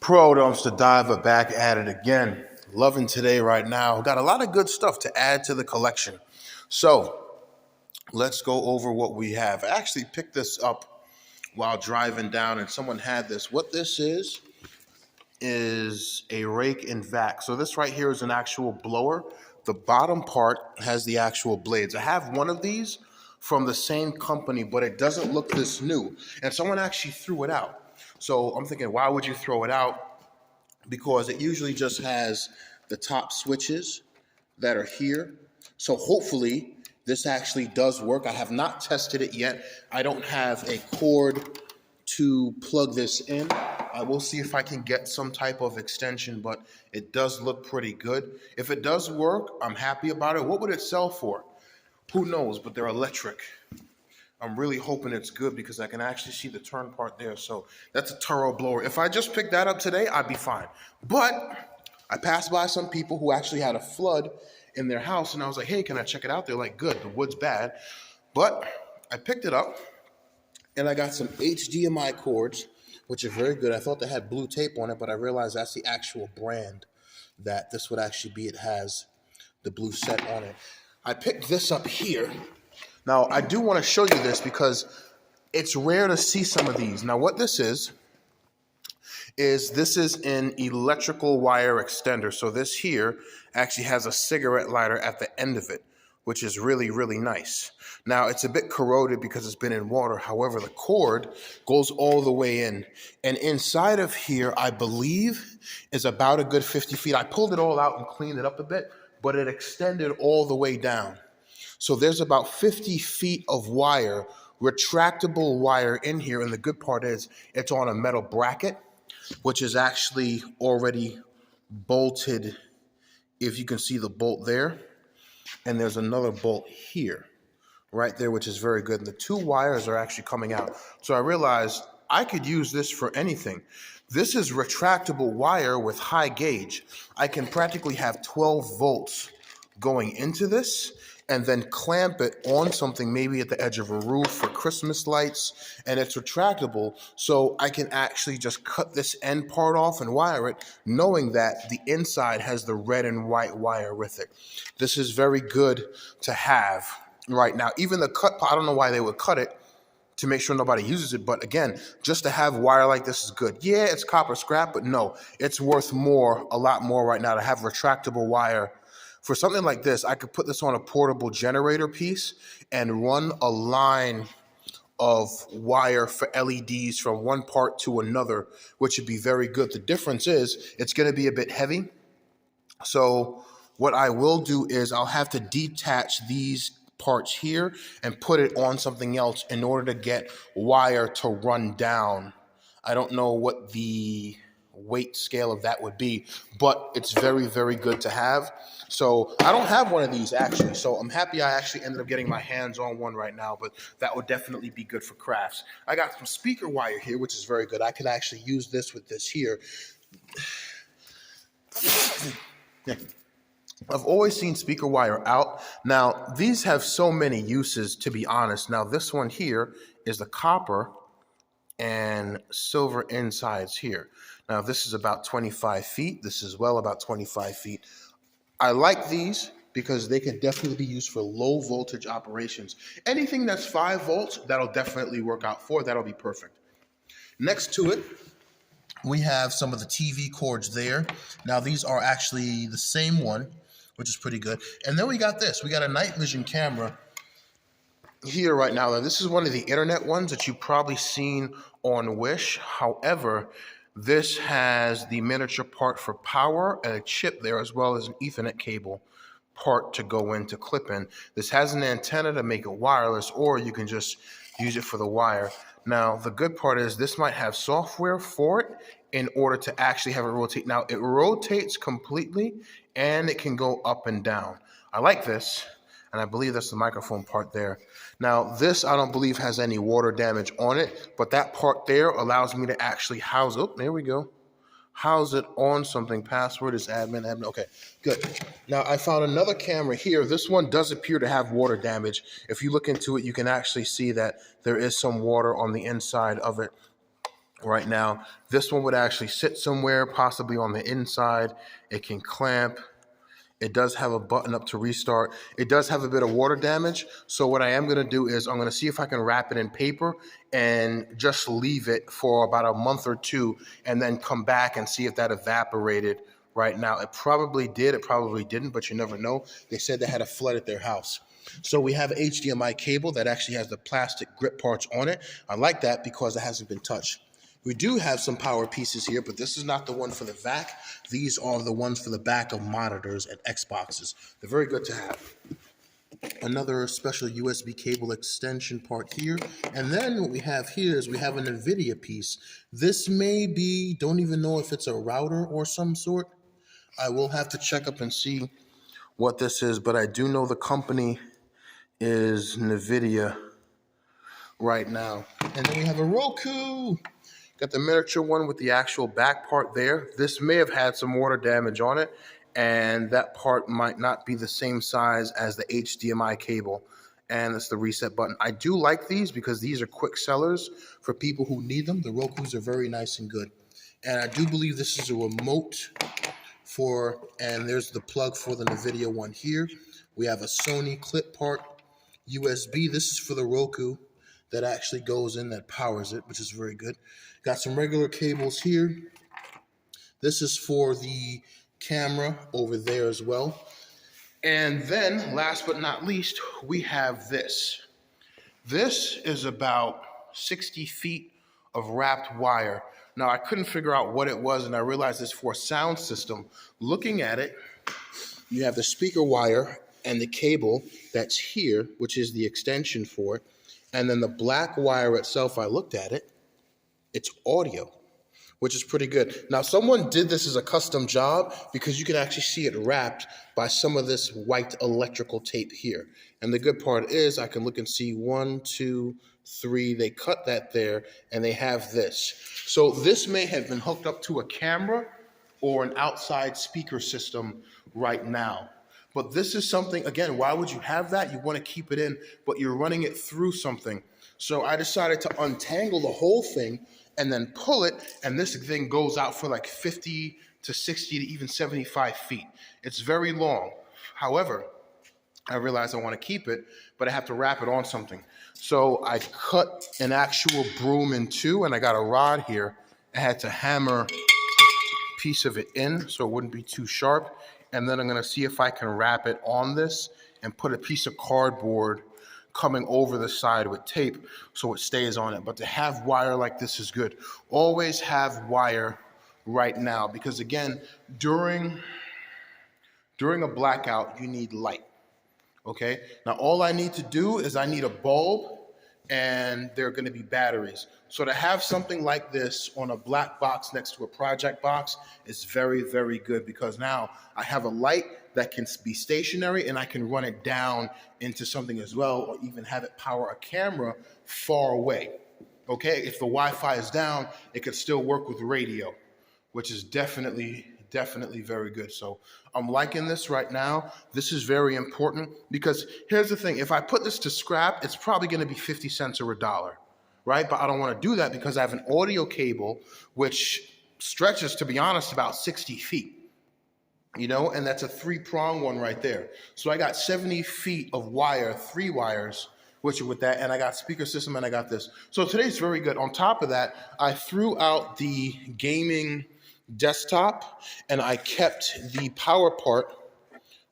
Pro dumpster diver back at it again. Loving today right now. Got a lot of good stuff to add to the collection. So let's go over what we have. I actually picked this up while driving down and someone had this. What this is a rake and vac. So this right here is an actual blower. The bottom part has the actual blades. I have one of these from the same company, but it doesn't look this new. And someone actually threw it out. So I'm thinking, why would you throw it out? Because it usually just has the top switches that are here. So hopefully this actually does work. I have not tested it yet. I don't have a cord to plug this in. I will see if I can get some type of extension, but it does look pretty good. If it does work, I'm happy about it. What would it sell for? Who knows, but they're electric. I'm really hoping it's good because I can actually see the turn part there. So that's a Turo blower. If I just picked that up today, I'd be fine. But I passed by some people who actually had a flood in their house, and I was like, hey, can I check it out? They're like, good, the wood's bad. But I picked it up, and I got some HDMI cords, which are very good. I thought they had blue tape on it, but I realized that's the actual brand that this would actually be. It has the blue set on it. I picked this up here. Now, I do want to show you this because it's rare to see some of these. Now, what this is this is an electrical wire extender. So this here actually has a cigarette lighter at the end of it, which is really, really nice. Now, it's a bit corroded because it's been in water. However, the cord goes all the way in. And inside of here, I believe, is about a good 50 feet. I pulled it all out and cleaned it up a bit, but it extended all the way down. So there's about 50 feet of wire, retractable wire in here. And the good part is it's on a metal bracket, which is actually already bolted. If you can see the bolt there, and there's another bolt here, right there, which is very good. And the two wires are actually coming out. So I realized I could use this for anything. This is retractable wire with high gauge. I can practically have 12 volts going into this and then clamp it on something, maybe at the edge of a roof for Christmas lights, and it's retractable, so I can actually just cut this end part off and wire it, knowing that the inside has the red and white wire with it. This is very good to have right now. Even the cut part, I don't know why they would cut it to make sure nobody uses it, but again, just to have wire like this is good. Yeah, it's copper scrap, but no, it's worth more, a lot more right now to have retractable wire. For something like this, I could put this on a portable generator piece and run a line of wire for LEDs from one part to another, which would be very good. The difference is it's going to be a bit heavy. So what I will do is I'll have to detach these parts here and put it on something else in order to get wire to run down. I don't know what the weight scale of that would be, but it's very, very good to have. So I don't have one of these actually, so I'm happy I actually ended up getting my hands on one right now, but that would definitely be good for crafts. I got some speaker wire here, which is very good. I can actually use this with this here. Yeah. I've always seen speaker wire out. Now, these have so many uses, to be honest. Now, this one here is the copper and silver insides here. Now, this is about 25 feet. This is well about 25 feet. I like these because they can definitely be used for low voltage operations. Anything that's 5 volts, that'll definitely work out for. That'll be perfect. Next to it, we have some of the TV cords there. Now, these are actually the same one, which is pretty good. And then we got this. We got a night vision camera here right now. Now, this is one of the internet ones that you've probably seen on Wish. However, this has the miniature part for power and a chip there, as well as an Ethernet cable part to go in to clip in. This has an antenna to make it wireless, or you can just use it for the wire. Now, the good part is this might have software for it in order to actually have it rotate. Now, it rotates completely, and it can go up and down. I like this, and I believe that's the microphone part there. Now, this I don't believe has any water damage on it, but that part there allows me to actually house, oh, there we go, house it on something. Password is admin. Okay, good. Now, I found another camera here. This one does appear to have water damage. If you look into it, you can actually see that there is some water on the inside of it. right now. This one would actually sit somewhere, possibly on the inside. It can clamp. It does have a button up to restart. It does have a bit of water damage. So what I am gonna do is I'm gonna see if I can wrap it in paper and just leave it for about a month or two and then come back and see if that evaporated right now. It probably did, it probably didn't, but you never know. They said they had a flood at their house. So we have an HDMI cable that actually has the plastic grip parts on it. I like that because it hasn't been touched. We do have some power pieces here, but this is not the one for the VAC. These are the ones for the back of monitors and Xboxes. They're very good to have. Another special USB cable extension part here. And then what we have here is we have a Nividia piece. This may be, don't even know if it's a router or some sort. I will have to check up and see what this is, but I do know the company is Nividia right now. And then we have a Roku. Got the miniature one with the actual back part there. This may have had some water damage on it, and that part might not be the same size as the HDMI cable. And it's the reset button. I do like these because these are quick sellers for people who need them. The Rokus are very nice and good. And I do believe this is a remote and there's the plug for the Nividia one here. We have a Sony clip part, USB. This is for the Roku that actually goes in, that powers it, which is very good. Got some regular cables here. This is for the camera over there as well. And then, last but not least, we have this. This is about 60 feet of wrapped wire. Now, I couldn't figure out what it was, and I realized it's for a sound system. Looking at it, you have the speaker wire and the cable that's here, which is the extension for it. And then the black wire itself, I looked at it, it's audio, which is pretty good. Now, someone did this as a custom job because you can actually see it wrapped by some of this white electrical tape here. And the good part is I can look and see 1, 2, 3. They cut that there, and they have this. So this may have been hooked up to a camera or an outside speaker system right now. But this is something, again, why would you have that? You want to keep it in, but you're running it through something. So I decided to untangle the whole thing and then pull it, and this thing goes out for like 50 to 60 to even 75 feet. It's very long. However, I realized I want to keep it, but I have to wrap it on something. So I cut an actual broom in two, and I got a rod here. I had to hammer a piece of it in so it wouldn't be too sharp. And then I'm gonna see if I can wrap it on this and put a piece of cardboard coming over the side with tape so it stays on it. But to have wire like this is good. Always have wire right now because again, during a blackout, you need light, okay? Now all I need to do is I need a bulb and there are gonna be batteries. So to have something like this on a black box next to a project box is very, very good because now I have a light that can be stationary and I can run it down into something as well or even have it power a camera far away. Okay, if the Wi-Fi is down, it could still work with radio, which is definitely very good. So I'm liking this right now. This is very important because here's the thing. If I put this to scrap, it's probably going to be 50 cents or $1, right? But I don't want to do that because I have an audio cable which stretches, to be honest, about 60 feet. You know, and that's a 3-prong one right there. So I got 70 feet of wire, 3 wires, which are with that, and I got speaker system and I got this. So today's very good. On top of that, I threw out the gaming desktop and I kept the power part,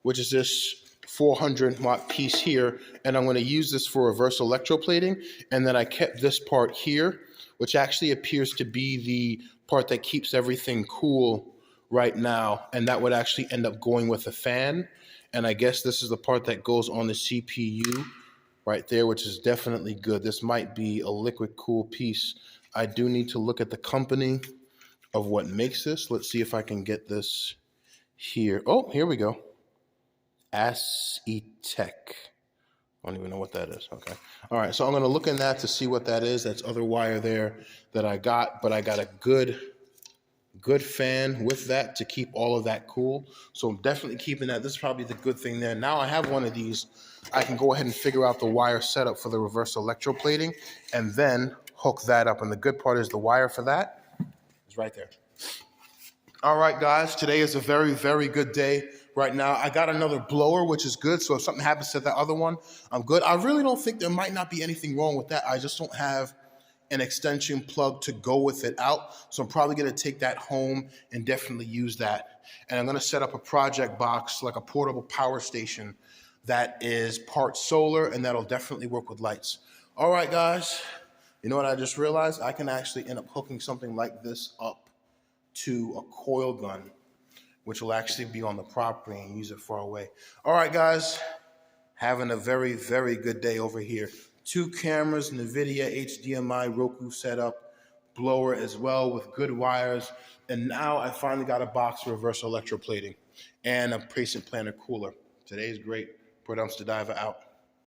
which is this 400 watt piece here, and I'm going to use this for reverse electroplating. And then I kept this part here, which actually appears to be the part that keeps everything cool right now, and that would actually end up going with a fan. And I guess this is the part that goes on the CPU right there, which is definitely good. This might be a liquid cool piece. I do need to look at the company of what makes this. Let's see if I can get this here. Oh, here we go. Acetec. I don't even know what that is. Okay. All right. So I'm going to look in that to see what that is. That's other wire there that I got, but I got a good fan with that to keep all of that cool. So I'm definitely keeping that. This is probably the good thing there. Now I have one of these. I can go ahead and figure out the wire setup for the reverse electroplating and then hook that up. And the good part is the wire for that is right there. All right, guys, today is a very, very good day right now. I got another blower, which is good. So if something happens to that other one, I'm good. I really don't think there might not be anything wrong with that. I just don't have an extension plug to go with it out. So I'm probably gonna take that home and definitely use that. And I'm gonna set up a project box, like a portable power station that is part solar, and that'll definitely work with lights. All right, guys, you know what I just realized? I can actually end up hooking something like this up to a coil gun, which will actually be on the property and use it far away. All right, guys, having a very, very good day over here. 2 cameras, Nividia, HDMI, roku setup, blower as well with good wires. And now I finally got a box for reverse electroplating and a patient planner cooler. Today's great. Produmps the Diver out.